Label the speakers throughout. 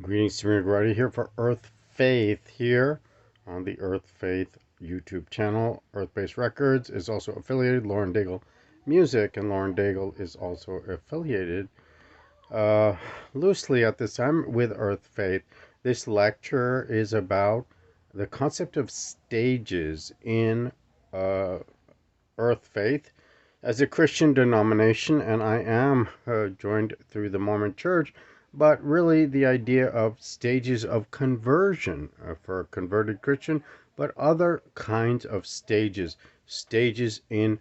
Speaker 1: Greetings, samir here for Earthfaith here on the Earthfaith YouTube channel. Earth-Based Records is also affiliated Lauren Daigle Music, and Lauren Daigle is also affiliated loosely at this time with Earthfaith. This lecture is about the concept of stages in Earthfaith as a Christian denomination, and I am joined through the Mormon Church, but really the idea of stages of conversion for a converted Christian, but other kinds of stages in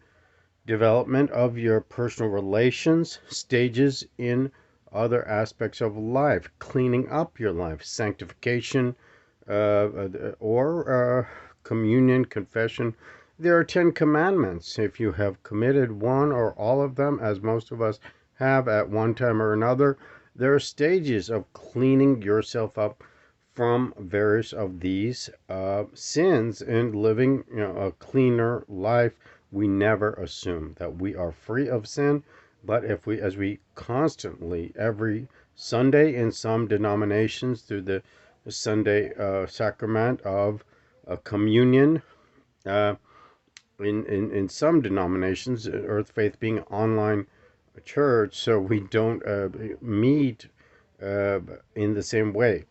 Speaker 1: development of your personal relations, stages in other aspects of life, cleaning up your life, sanctification, or communion, confession. There are 10 commandments. If you have committed one or all of them, as most of us have at one time or another, there are stages of cleaning yourself up from various of these sins and living a cleaner life. We never assume that we are free of sin, but as we constantly, every Sunday in some denominations, through the Sunday sacrament of communion, uh, in some denominations, Earth Faith being an online church, so we don't meet in the same way.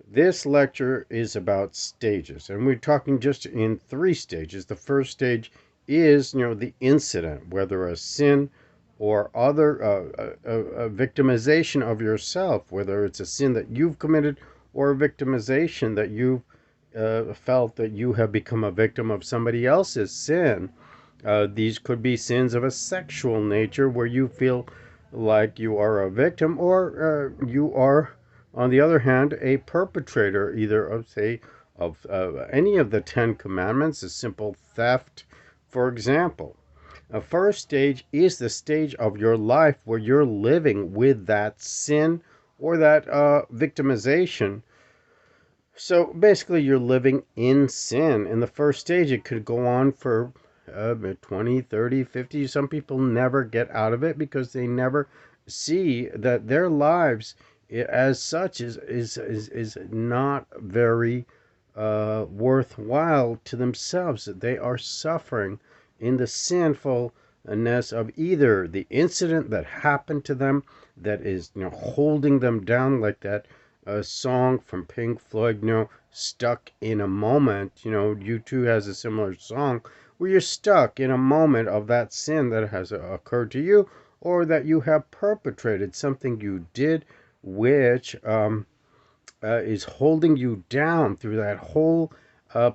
Speaker 1: This lecture is about stages, and we're talking just in 3 stages. The first stage is, the incident, whether a sin or other victimization of yourself, whether it's a sin that you've committed or a victimization that you've felt that you have become a victim of somebody else's sin. These could be sins of a sexual nature where you feel like you are a victim, or you are, on the other hand, a perpetrator, either of, say, of any of the 10 commandments, a simple theft, for example. A first stage is the stage of your life where you're living with that sin or that victimization. So basically, you're living in sin. In the first stage, it could go on for 20, 30, 50. Some people never get out of it because they never see that their lives as such is not very worthwhile to themselves. They are suffering in the sinfulness of either the incident that happened to them that is holding them down, like that song from Pink Floyd, Stuck in a Moment. U2 has a similar song where you're stuck in a moment of that sin that has occurred to you, or that you have perpetrated something you did which is holding you down through that whole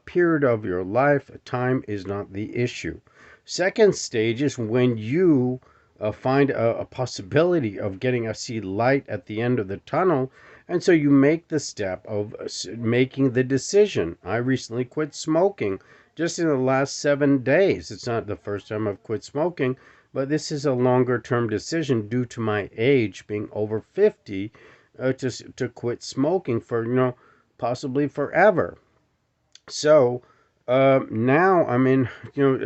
Speaker 1: period of your life. Time is not the issue. Second stage is when you find a possibility of getting a see light at the end of the tunnel, and so you make the step of making the decision. I recently quit smoking just in the last 7 days. It's not the first time I've quit smoking, but this is a longer term decision due to my age being over 50, to quit smoking for possibly forever. So now I'm in,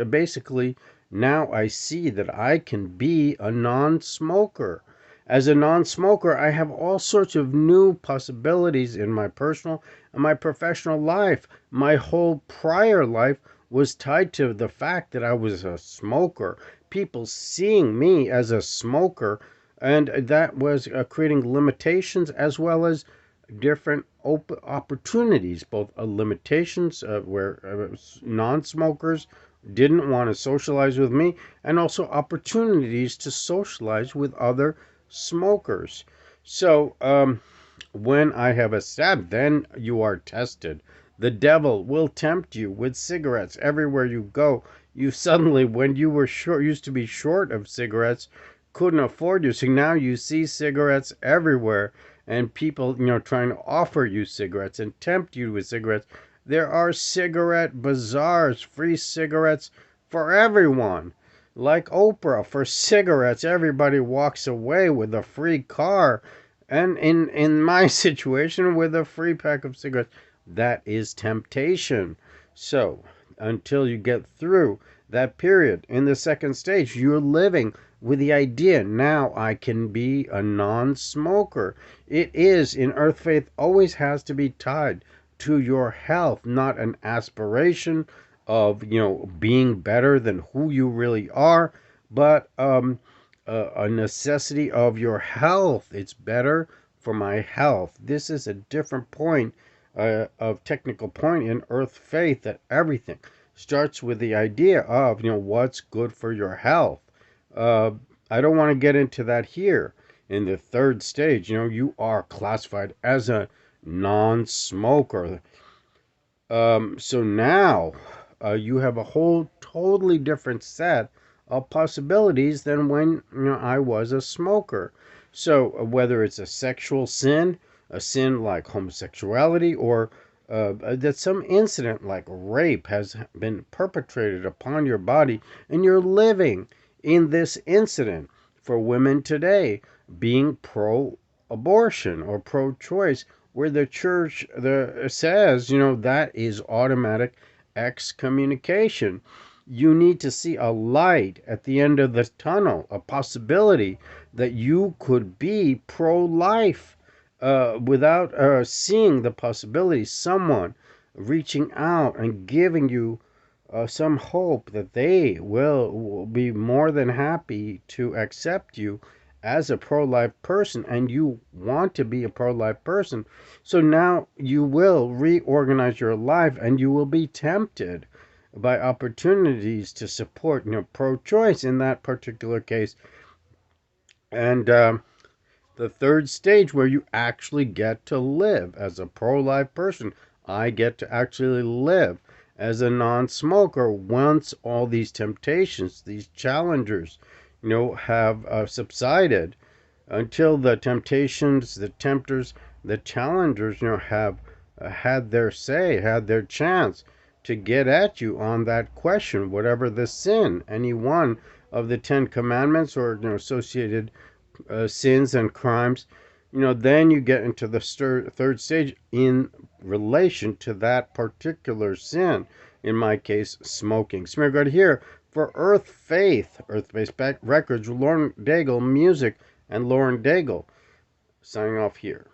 Speaker 1: basically now I see that I can be a non-smoker. As a non-smoker, I have all sorts of new possibilities in my personal and my professional life. My whole prior life was tied to the fact that I was a smoker. People seeing me as a smoker, and that was creating limitations as well as different opportunities, both limitations where non-smokers didn't want to socialize with me, and also opportunities to socialize with other smokers. So when I have a stab, then you are tested. The devil will tempt you with cigarettes everywhere you go. You suddenly, when you were short, used to be short of cigarettes, couldn't afford you. So now you see cigarettes everywhere, and people, trying to offer you cigarettes and tempt you with cigarettes. There are cigarette bazaars, free cigarettes for everyone. Like Oprah, for cigarettes, everybody walks away with a free car. And in my situation, with a free pack of cigarettes. That is temptation. So, until you get through that period. In the second stage, you're living with the idea, now I can be a non-smoker. It is, in earth faith, always has to be tied to your health, not an aspiration of, being better than who you really are, but a necessity of your health. It's better for my health. This is a different point, of technical point in earth faith, that everything starts with the idea of, what's good for your health. Uh, I don't want to get into that here. In the third stage, you are classified as a non-smoker. So now, you have a whole totally different set of possibilities than when, I was a smoker. So whether it's a sexual sin, a sin like homosexuality, or that some incident like rape has been perpetrated upon your body, and you're living in this incident. For women today, being pro-abortion or pro-choice, where the church says, that is automatic excommunication. You need to see a light at the end of the tunnel, a possibility that you could be pro-life, without seeing the possibility, someone reaching out and giving you some hope that they will be more than happy to accept you as a pro-life person, and you want to be a pro-life person. So now you will reorganize your life, and you will be tempted by opportunities to support, pro-choice in that particular case. And the third stage, where you actually get to live as a pro-life person. I get to actually live as a non-smoker once all these temptations, these challengers, have subsided, until the temptations, the tempters, the challengers, have had their say, had their chance to get at you on that question, whatever the sin, any one of the 10 commandments, or associated sins and crimes. Then you get into the third stage in relation to that particular sin. In my case, smoking. Samir, go here for Earth Faith, Earth-Based Records, Lauren Daigle, music, and Lauren Daigle. Signing off here.